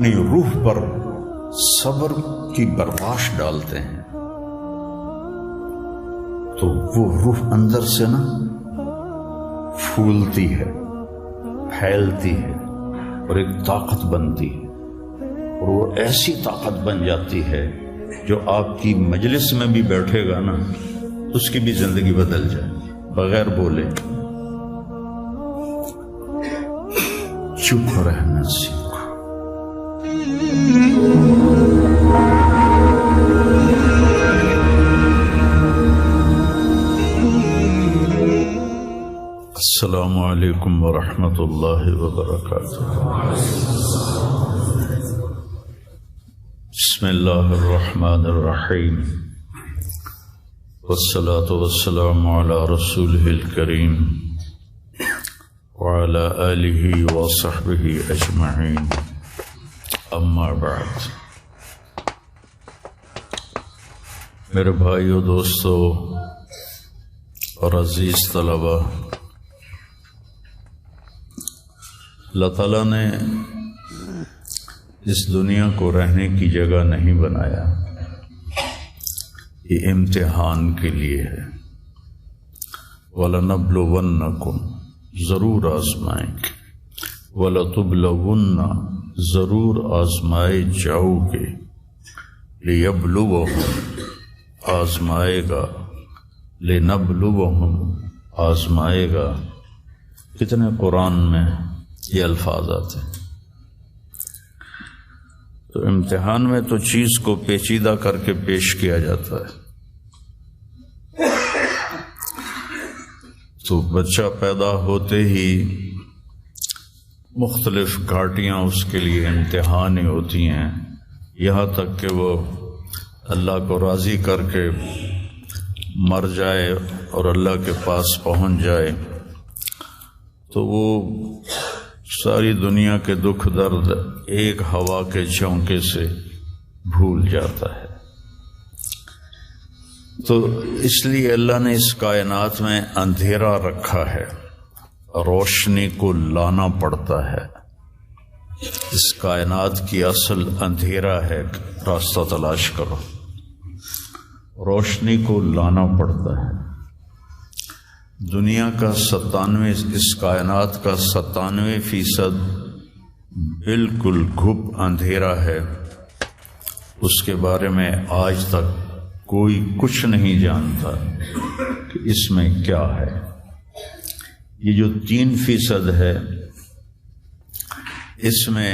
اپنی روح پر صبر کی برباش ڈالتے ہیں تو وہ روح اندر سے نا پھولتی ہے، پھیلتی ہے اور ایک طاقت بنتی ہے، اور وہ ایسی طاقت بن جاتی ہے جو آپ کی مجلس میں بھی بیٹھے گا نا اس کی بھی زندگی بدل جائے بغیر بولے۔ چپ رہنا سیکھو۔ السلام علیکم ورحمۃ اللہ وبرکاتہ۔ بسم اللہ الرحمن الرحیم، والصلاة والسلام علی رسولہ الکریم وعلی آلہ وصحبہ اجمعین، اما بعد۔ میرے بھائیو، دوستو اور عزیز طلبہ، اللہ تعالیٰ نے اس دنیا کو رہنے کی جگہ نہیں بنایا، یہ امتحان کے لیے ہے۔ وَلَنَبْلُوَنَّكُمْ، ضرور آزمائیں گے، وَلَتُبْلَوُنَّ، ضرور آزمائے جاؤ گے، لِيَبْلُوَهُمْ، آزمائے گا، لِنَبْلُوَهُمْ، آزمائے گا۔ کتنے قرآن میں یہ الفاظ آتے ہیں۔ تو امتحان میں تو چیز کو پیچیدہ کر کے پیش کیا جاتا ہے۔ تو بچہ پیدا ہوتے ہی مختلف گھاٹیاں اس کے لیے امتحان ہی ہوتی ہیں، یہاں تک کہ وہ اللہ کو راضی کر کے مر جائے اور اللہ کے پاس پہنچ جائے تو وہ ساری دنیا کے دکھ درد ایک ہوا کے جھونکے سے بھول جاتا ہے۔ تو اس لیے اللہ نے اس کائنات میں اندھیرا رکھا ہے، روشنی کو لانا پڑتا ہے۔ اس کائنات کی اصل اندھیرا ہے، راستہ تلاش کرو، روشنی کو لانا پڑتا ہے۔ دنیا کا 97، اس کائنات کا 97% بالکل گھپ اندھیرا ہے، اس کے بارے میں آج تک کوئی کچھ نہیں جانتا کہ اس میں کیا ہے۔ یہ جو 3% ہے، اس میں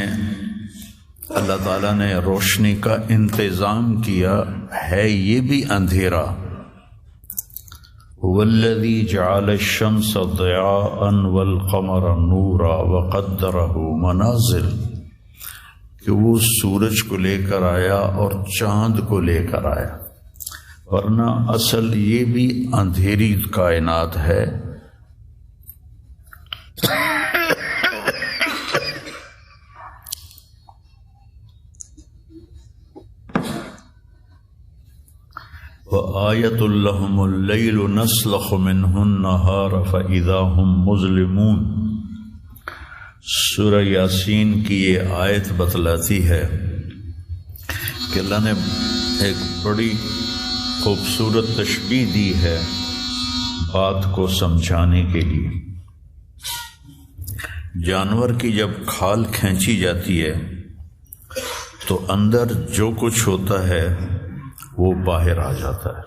اللہ تعالیٰ نے روشنی کا انتظام کیا ہے، یہ بھی اندھیرا۔ والذی جعل الشمس ضیاء والقمر نورا وقدرہ منازل، کہ وہ سورج کو لے کر آیا اور چاند کو لے کر آیا، ورنہ اصل یہ بھی اندھیری کائنات ہے۔ وَآیَةٌ لَهُمُ اللَّیْلُ نَسْلَخُ مِنْهُ النَّهَارَ فَإِذَا هُمْ مُظْلِمُونَ۔ سورہ یاسین کی یہ آیت بتلاتی ہے کہ اللہ نے ایک بڑی خوبصورت تشبیہ دی ہے بات کو سمجھانے کے لیے۔ جانور کی جب کھال کھینچی جاتی ہے تو اندر جو کچھ ہوتا ہے وہ باہر آ جاتا ہے۔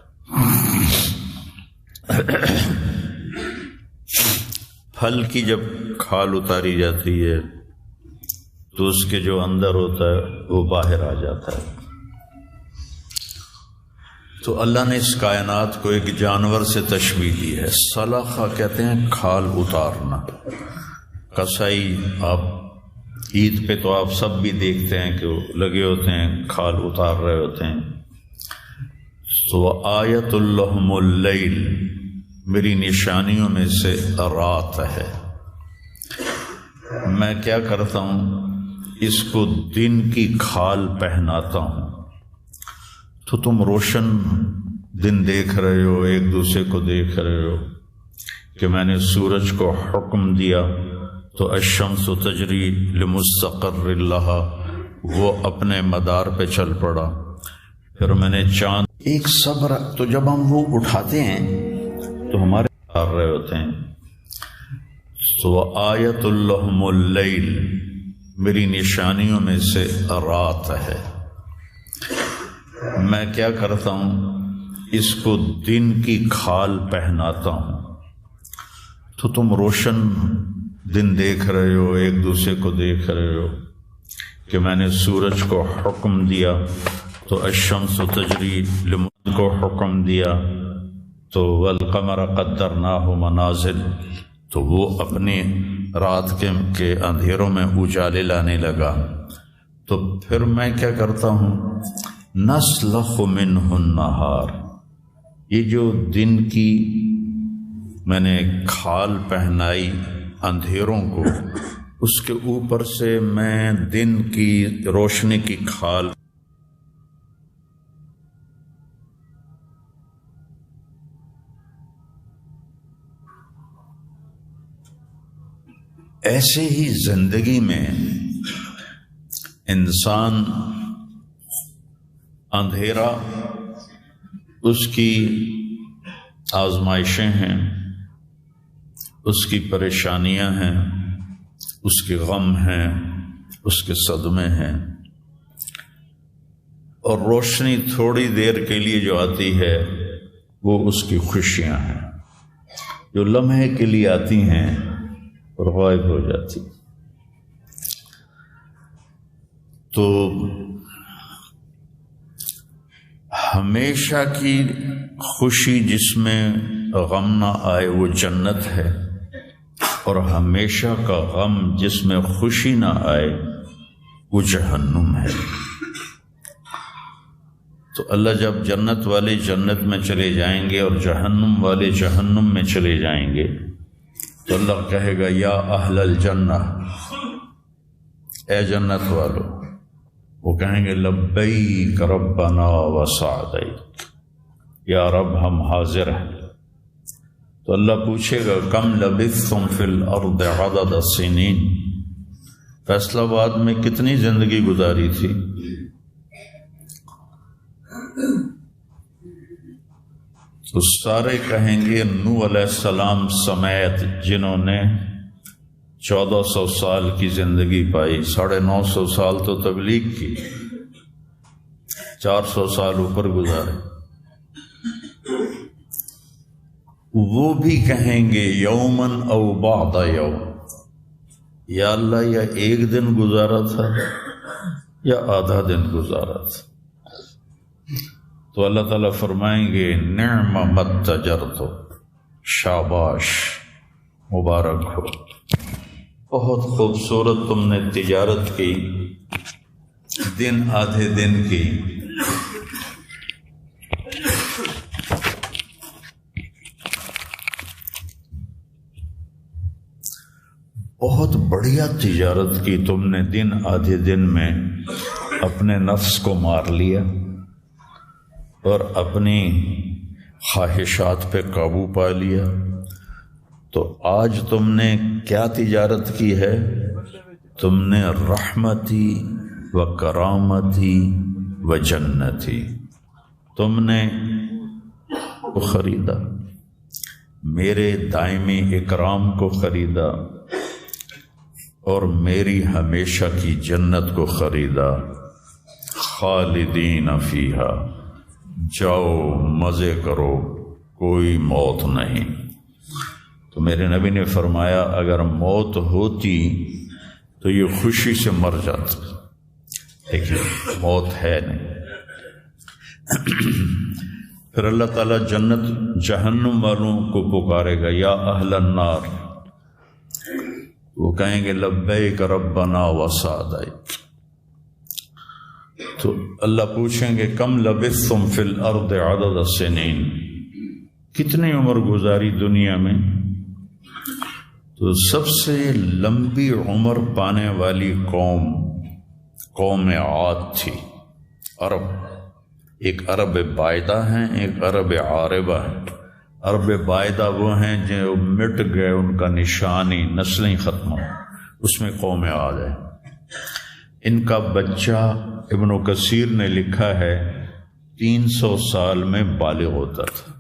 پھل کی جب کھال اتاری جاتی ہے تو اس کے جو اندر ہوتا ہے وہ باہر آ جاتا ہے۔ تو اللہ نے اس کائنات کو ایک جانور سے تشبیہ دی ہے۔ سلخہ کہتے ہیں کھال اتارنا۔ کسائی آپ عید پہ تو آپ سب بھی دیکھتے ہیں کہ وہ لگے ہوتے ہیں، کھال اتار رہے ہوتے ہیں۔ تو آیت لہم اللیل، میری نشانیوں میں سے رات ہے۔ میں کیا کرتا ہوں، اس کو دن کی کھال پہناتا ہوں تو تم روشن دن دیکھ رہے ہو، ایک دوسرے کو دیکھ رہے ہو کہ میں نے سورج کو حکم دیا تو الشمس تجری لمستقر لہا، وہ اپنے مدار پہ چل پڑا. پھر میں نے چاند ایک صبر، تو جب ہم وہ اٹھاتے ہیں تو ہمارے آ رہے ہوتے ہیں. تو آیت اللہم اللیل، میری نشانیوں میں سے رات ہے. میں کیا کرتا ہوں، اس کو دن کی کھال پہناتا ہوں. تو تم روشن دن دیکھ رہے ہو، ایک دوسرے کو دیکھ رہے ہو کہ میں نے سورج کو حکم دیا تو الشمس تجری لمن کو حکم دیا، تو والقمر قدرناہ منازل، تو وہ اپنی رات کے اندھیروں میں اجالے لانے لگا. تو پھر میں کیا کرتا ہوں، نسلخ منہ النہار، یہ جو دن کی میں نے کھال پہنائی اندھیروں کو، اس کے اوپر سے میں دن کی روشنی کی کھال ایسے ہی زندگی میں انسان اندھیرا اس کی آزمائشیں ہیں، اس کی پریشانیاں ہیں، اس کے غم ہیں، اس کے صدمے ہیں، اور روشنی تھوڑی دیر کے لیے جو آتی ہے وہ اس کی خوشیاں ہیں، جو لمحے کے لیے آتی ہیں اور غائب ہو جاتی. تو ہمیشہ کی خوشی جس میں غم نہ آئے وہ جنت ہے، اور ہمیشہ کا غم جس میں خوشی نہ آئے وہ جہنم ہے. تو اللہ جب جنت والے جنت میں چلے جائیں گے اور جہنم والے جہنم میں چلے جائیں گے تو اللہ کہے گا یا اہل الجنہ، اے جنت والو. وہ کہیں گے لبیک ربنا وسعدیک، یا رب ہم حاضر ہیں. تو اللہ پوچھے گا کم لبثتم فی الارض عدد السنین، فیصلہ آباد میں کتنی زندگی گزاری تھی؟ تو سارے کہیں گے نوح علیہ السلام سمیت جنہوں نے 1400 سال کی زندگی پائی، 950 سال تو تبلیغ کی، 400 سال اوپر گزارے. وہ بھی کہیں گے یومن او بعد یوم، یا اللہ یا ایک دن گزارا تھا یا آدھا دن گزارا تھا. تو اللہ تعالیٰ فرمائیں گے نعم ما تجرت، شاباش، مبارک ہو، بہت خوبصورت تم نے تجارت کی، دن آدھے دن کی. بہت بڑھیا تجارت کی تم نے، دن آدھے دن میں اپنے نفس کو مار لیا اور اپنی خواہشات پہ قابو پا لیا. تو آج تم نے کیا تجارت کی ہے؟ تم نے رحمتی و کرامتی و جنتی، تم نے کو خریدا، میرے دائمی اکرام کو خریدا اور میری ہمیشہ کی جنت کو خریدا. خالدین فیہا، جاؤ مزے کرو، کوئی موت نہیں. تو میرے نبی نے فرمایا اگر موت ہوتی تو یہ خوشی سے مر جاتا، لیکن موت ہے نہیں. پھر اللہ تعالیٰ جنت جہنم والوں کو پکارے گا یا اہل النار، وہ کہیں گے لبیک ربنا وسعدیک. تو اللہ پوچھیں گے کم لبثتم فی الارض عدد السنین، کتنی عمر گزاری دنیا میں؟ تو سب سے لمبی عمر پانے والی قوم عاد تھی، عرب. ایک عرب بائدہ ہیں، ایک عرب عاربہ ہیں. عرب بائدہ وہ ہیں جو مٹ گئے، ان کا نشان ہی نسلیں ختم ہو، اس میں قوم عاد ہے. ان کا بچہ ابن کثیر نے لکھا ہے 300 سال میں بالغ ہوتا تھا.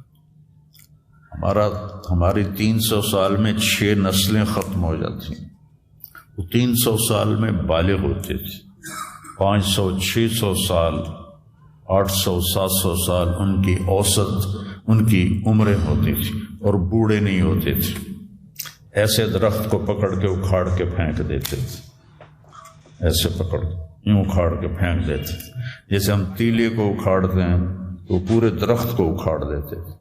ہماری 300 سال میں 6 نسلیں ختم ہو جاتی ہیں، وہ 300 سال میں بالغ ہوتے تھے. 500 600 سال 800 700 سال ان کی اوسط ان کی عمریں ہوتی تھی اور بوڑھے نہیں ہوتے تھے. ایسے درخت کو پکڑ کے اکھاڑ کے پھینک دیتے تھے، ایسے پکڑ یوں اکھاڑ کے پھینک دیتے تھے. جیسے ہم تیلے کو اکھاڑتے ہیں تو پورے درخت کو اکھاڑ دیتے تھے.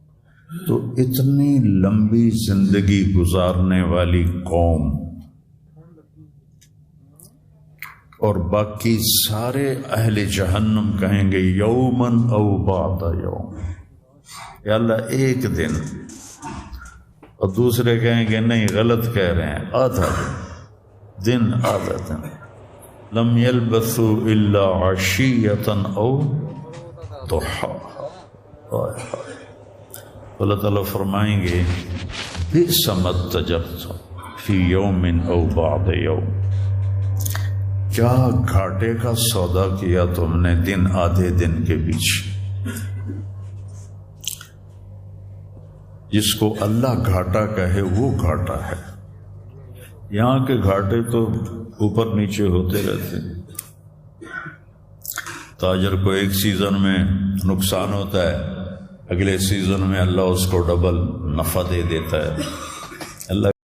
تو اتنی لمبی زندگی گزارنے والی قوم اور باقی سارے اہل جہنم کہیں گے یومن او بعد یوم، یا اللہ ایک دن، اور دوسرے کہیں گے نہیں غلط کہہ رہے ہیں، آدھا دن آدھا دن. لم یلبثوا الا عشیۃ او ضحاہا. اللہ تعالیٰ فرمائیں گے بئس ما اتجرتم فی یوم او بعد یوم، کیا گھاٹے کا سودا کیا تم نے دن آدھے دن کے بیچ. جس کو اللہ گھاٹا کہے وہ گھاٹا ہے. یہاں کے گھاٹے تو اوپر نیچے ہوتے رہتے ہیں. تاجر کو ایک سیزن میں نقصان ہوتا ہے، اگلے سیزن میں اللہ اس کو ڈبل نفع دے دیتا ہے. اللہ